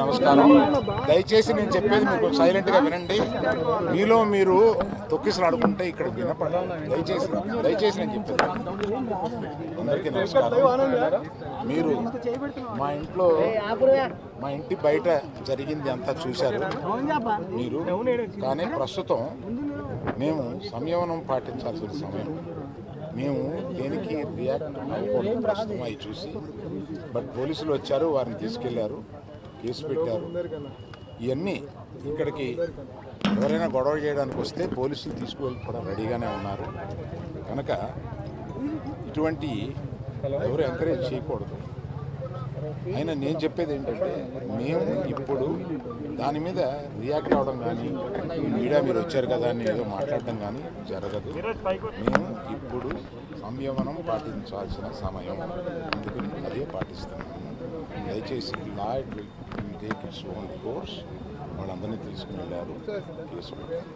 నమస్కారం. దయచేసి నేను చెప్పేది మీకు సైలెంట్గా వినండి. మీలో మీరు తొక్కిసలు ఆడుకుంటే ఇక్కడ వినపడాలి. దయచేసి నేను చెప్పేది అందరికీ నమస్కారం. మీరు మా ఇంటి బయట జరిగింది అంతా చూశారు మీరు. కానీ ప్రస్తుతం మేము సంయమనం పాటించాల్సిన సమయం. మేము దేనికి రియాక్ట్ అవ్వకూడదు ప్రస్తుతం అవి చూసి. బట్ పోలీసులు వచ్చారు, వారిని తీసుకెళ్లారు, కేసు పెట్టారు. ఇవన్నీ ఇక్కడికి ఎవరైనా గొడవ చేయడానికి వస్తే పోలీసులు తీసుకువెళ్ళి రెడీగానే ఉన్నారు. కనుక ఇటువంటి ఎవరు ఎంకరేజ్ చేయకూడదు. అయినా నేను చెప్పేది ఏంటంటే, మేము ఇప్పుడు దాని మీద రియాక్ట్ అవ్వడం కానీ, మీడియా మీరు వచ్చారు కదా అని ఏదో మాట్లాడడం కానీ జరగదు. మేము ఇప్పుడు సంయమనం పాటించాల్సిన సమయం, అందుకని అదే పాటిస్తున్నాము. దయచేసి లా టేక్ ఇట్స్ ఓన్ కోర్స్. వాళ్ళందరినీ తీసుకుని వెళ్ళారు, కేసు పెట్టారు.